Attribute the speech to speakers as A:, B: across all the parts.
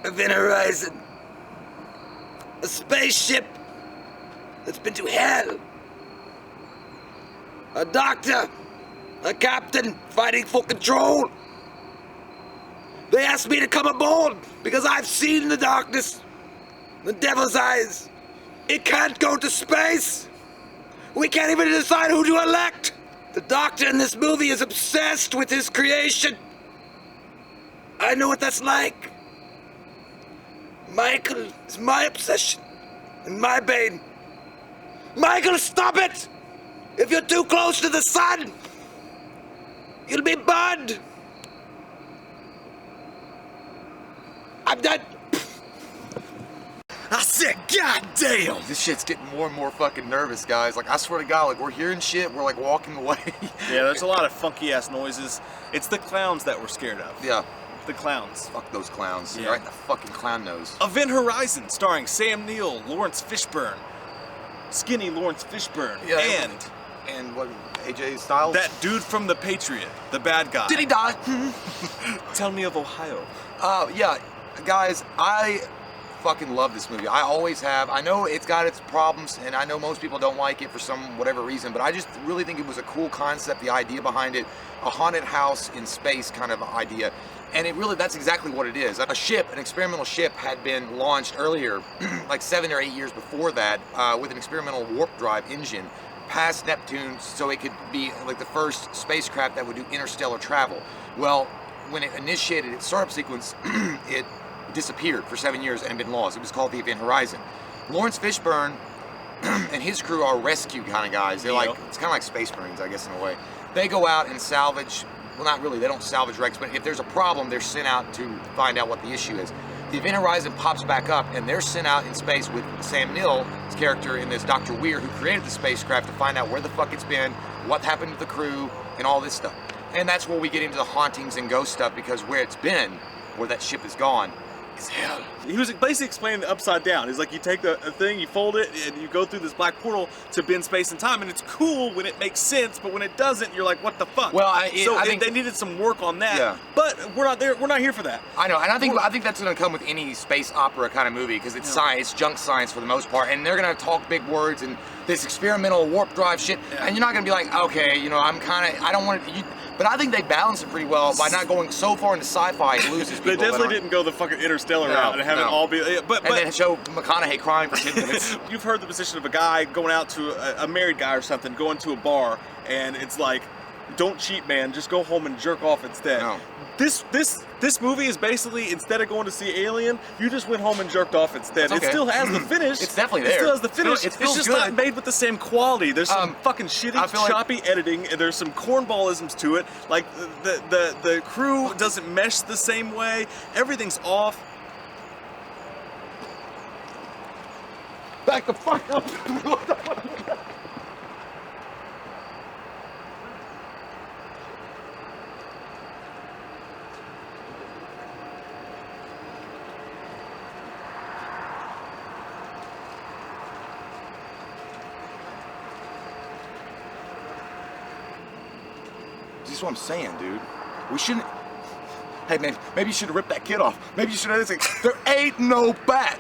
A: Event Horizon. A spaceship that's been to hell. A doctor, a captain fighting for control. They asked me to come aboard because I've seen the darkness, the devil's eyes. It can't go to space. We can't even decide who to elect. The doctor in this movie is obsessed with his creation. I know what that's like. Michael is my obsession and my bane. Michael, stop it! If you're too close to the sun, you'll be burned. I'm done.
B: I said, God damn! This shit's getting more and more fucking nervous, guys. Like, I swear to God, like, we're hearing shit, we're like walking away.
C: Yeah, there's a lot of funky ass noises. It's the clowns that we're scared of.
B: Yeah.
C: The clowns.
B: Fuck those clowns.
C: Yeah.
B: Right in the fucking clown nose.
C: Event Horizon, starring Sam Neill, Lawrence Fishburn, skinny Lawrence Fishburn,
B: Yeah, and what, AJ Styles?
C: that dude from The Patriot, the bad guy.
B: Did he die?
C: Tell me of Ohio.
B: Yeah, guys, I fucking love this movie. I always have. I know it's got its problems, and I know most people don't like it for some whatever reason, but I just really think it was a cool concept, the idea behind it, a haunted house in space kind of idea. And it really, that's exactly what it is. A ship, an experimental ship, had been launched earlier, like 7 or 8 years before that, with an experimental warp drive engine past Neptune, so it could be like the first spacecraft that would do interstellar travel. Well, when it initiated its startup sequence, it disappeared for 7 years and had been lost. It was called the Event Horizon. Lawrence Fishburn and his crew are rescue kind of guys. They're like, it's kind of like Space Marines, I guess, in a way. They go out and salvage, well, not really, they don't salvage wrecks, but if there's a problem, they're sent out to find out what the issue is. The Event Horizon pops back up, and they're sent out in space with Sam Neill, his character in this Dr. Weir, who created the spacecraft, to find out where the fuck it's been, what happened to the crew, and all this stuff. And that's where we get into the hauntings and ghost stuff, because where it's been, where that ship is gone, is hell.
C: He was basically explaining the upside down. He's like, you take a thing, you fold it, and you go through this black portal to bend space and time, and it's cool when it makes sense, but when it doesn't, you're like, what the fuck?
B: Well, I think
C: they needed some work on that,
B: yeah.
C: But we're not there. We're not here for that.
B: I know, and I think that's going to come with any space opera kind of movie, because it's science, junk science for the most part, and they're going to talk big words and this experimental warp drive shit, and you're not going to be like, okay, you know, I don't want to. But I think they balance it pretty well by not going so far into sci-fi it loses people.
C: They definitely didn't go the fucking interstellar route and have it all be. But
B: then show McConaughey crying for 10 minutes.
C: You've heard the position of a guy going out to a married guy or something, going to a bar, and it's like, don't cheat, man. Just go home and jerk off instead.
B: No.
C: This movie is basically, instead of going to see Alien, you just went home and jerked off instead.
B: Okay.
C: It still has the finish.
B: It's definitely there.
C: It still has the finish.
B: It feels
C: it's just
B: good.
C: not made with the same quality. There's some fucking shitty, choppy editing, and there's some cornballisms to it. Like the crew doesn't mesh the same way. Everything's off.
B: Back the fuck up. This is what I'm saying, dude. We shouldn't. Hey man, maybe you should have ripped that kid off. Maybe you should have said, there ain't no bat.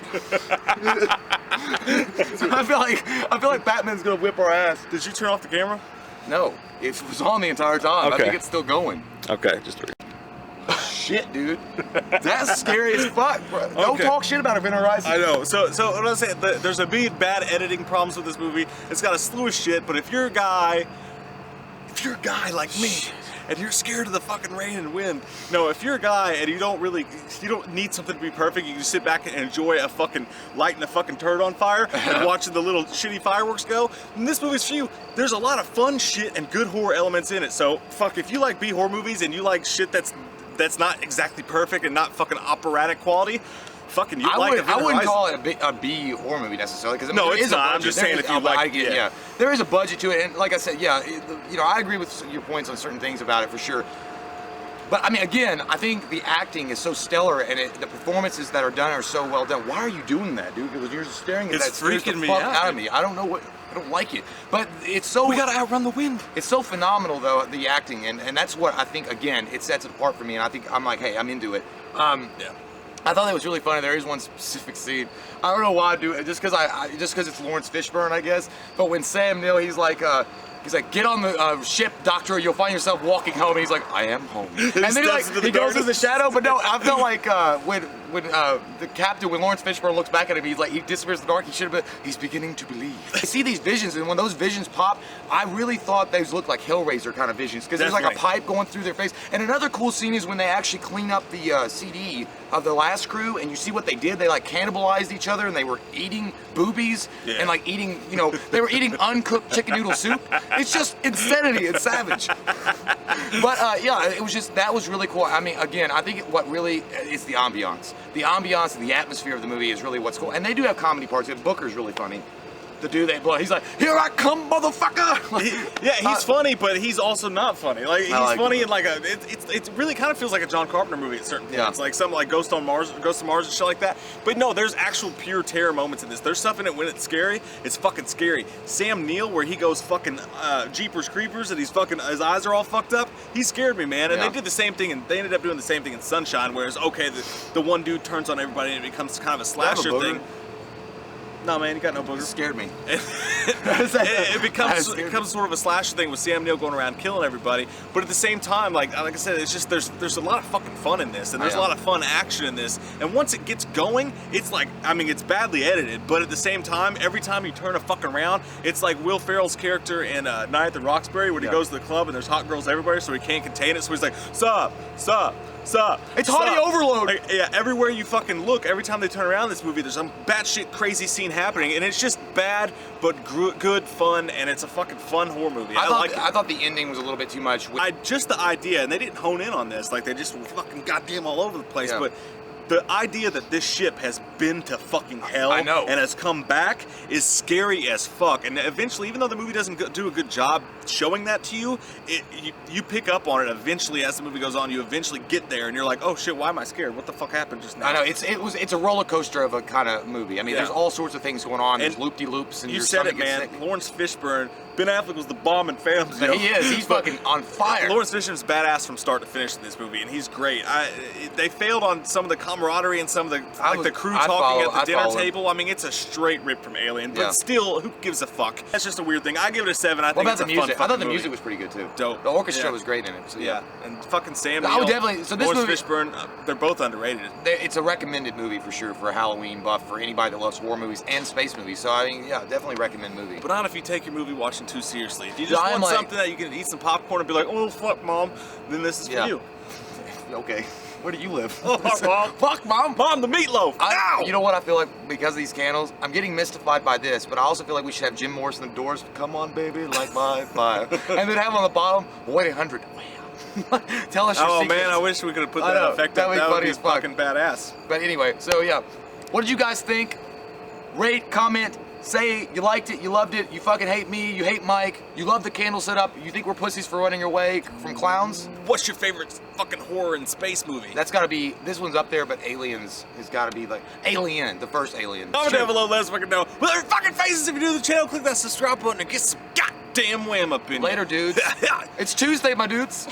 B: I feel like Batman's gonna whip our ass.
C: Did you turn off the camera?
B: No, it was on the entire time.
C: Okay.
B: I think it's still going.
C: Okay, just
B: Shit, dude. That's scary as fuck, bro. Don't
C: Okay.
B: talk shit about Event Horizon.
C: I know. So what I'm saying, there's a bad editing problems with this movie. It's got a slew of shit. But if you're a guy like me, and you're scared of the fucking rain and wind, no, if you're a guy and you don't need something to be perfect, you can just sit back and enjoy a fucking lighting a fucking turd on fire and watching the little shitty fireworks go, then this movie's for you. There's a lot of fun shit and good horror elements in it. So fuck, if you like B horror movies and you like shit that's not exactly perfect and not fucking operatic quality, fucking you like it.
B: I wouldn't call it a B horror movie necessarily, because
C: no, it's not. I'm just saying if you like,
B: yeah, there is a budget to it, and like I said, yeah, you know, I agree with your points on certain things about it for sure. But I mean, again, I think the acting is so stellar, and the performances that are done are so well done. Why are you doing that, dude? Because you're just staring at that.
C: It's freaking me
B: out of me. I don't know what. I don't like it, but it's so.
C: We gotta outrun the wind.
B: It's so phenomenal, though, the acting, and that's what I think. Again, it sets it apart for me, and I think I'm like, hey, I'm into it.
C: Yeah.
B: I thought that was really funny. There is one specific scene. I don't know why I do it, just because it's Lawrence Fishburne, I guess. But when Sam Neill, he's like, get on the ship, doctor, or you'll find yourself walking home. And he's like, I am home. And then he goes into the shadow. But no, I felt like when the captain, when Lawrence Fishburne looks back at him, he's like, he disappears in the dark. He should have been. He's beginning to believe. I see these visions, and when those visions pop, I really thought those looked like Hellraiser kind of visions because there's like a pipe going through their face. And another cool scene is when they actually clean up the CD of the last crew, and you see what they did. They like cannibalized each other, and they were eating boobies and like eating, they were eating uncooked chicken noodle soup. It's just insanity. It's savage. But yeah, it was just, that was really cool. I mean, again, I think what really is the ambiance. The ambiance and the atmosphere of the movie is really what's cool. And they do have comedy parts. Booker's really funny. The dude they blow, he's like, here I come, motherfucker!
C: Yeah, he's funny, but he's also not funny. Like, he's funny in like it really kind of feels like a John Carpenter movie at certain points. Like something like Ghost to Mars and shit like that. But no, there's actual pure terror moments in this. There's stuff in it when it's scary, it's fucking scary. Sam Neill, where he goes fucking Jeepers Creepers and his eyes are all fucked up, he scared me, man. And they did the same thing, and they ended up doing the same thing in Sunshine, whereas, okay, the one dude turns on everybody and it becomes kind of a slasher thing. No, man, you got no boogers.
B: It scared me.
C: It becomes sort of a slasher thing with Sam Neill going around killing everybody. But at the same time, like I said, it's just there's a lot of fucking fun in this, and there's a lot of fun action in this. And once it gets going, it's like, I mean, it's badly edited, but at the same time, every time you turn a fucking around, it's like Will Ferrell's character in Night at the Roxbury when he goes to the club and there's hot girls everywhere, so he can't contain it. So he's like, sup. It's hottie overload. Like, yeah, everywhere you fucking look, every time they turn around in this movie, there's some batshit crazy scene happening, and it's just bad but good fun, and it's a fucking fun horror movie. I
B: thought the ending was a little bit too much.
C: Just the idea, and they didn't hone in on this, like they just were fucking goddamn all over the place. But the idea that this ship has been to fucking hell and has come back is scary as fuck. And eventually, even though the movie doesn't do a good job showing that to you, you pick up on it eventually as the movie goes on. You eventually get there, and you're like, oh shit, why am I scared? What the fuck happened just now?
B: I know, it's a roller coaster of a kind of movie. I mean, there's all sorts of things going on. There's loop-de-loops, and
C: you said it, man. Lawrence Fishburne. Ben Affleck was the bomb in Phantom.
B: He is. He's fucking on fire.
C: Lawrence Fishburne's badass from start to finish in this movie, and he's great. They failed on some of the camaraderie and some of the the crew talking at the dinner table. I mean, it's a straight rip from Alien, but still, who gives a fuck? That's just a weird thing. I give it a 7. I think it's a fun fucking movie.
B: I thought the music was pretty good too.
C: Dope.
B: The orchestra was great in it. So
C: and fucking Sam Neill,
B: definitely. So this
C: Lawrence Fishburne, they're both underrated.
B: It's a recommended movie for sure for a Halloween buff, for anybody that loves horror movies and space movies. So I mean, definitely recommend movie.
C: But not if you take your movie watching too seriously. If you just want something that you can eat some popcorn and be like, oh fuck, mom, then this is for you.
B: Okay. Where do you live?
C: Oh, Mom.
B: Fuck, Mom.
C: Mom, the meatloaf.
B: You know what I feel like because of these candles? I'm getting mystified by this, but I also feel like we should have Jim Morrison on the doors. Come on, baby, like my vibe. And then have on the bottom, 1-800. Tell us your secrets.
C: Oh, man, I wish we could have put that effect up. That would be fucking badass.
B: But anyway, so yeah. What did you guys think? Rate, comment, say you liked it, you loved it, you fucking hate me, you hate Mike, you love the candle setup, you think we're pussies for running away from clowns?
C: What's your favorite fucking horror and space movie?
B: That's gotta be, this one's up there, but Aliens has gotta be like, Alien, the first Alien.
C: Comment down below, let us fucking know. With our fucking faces, if you're new to the channel, click that subscribe button and get some goddamn wham up in
B: Later, dudes. It's Tuesday, my dudes.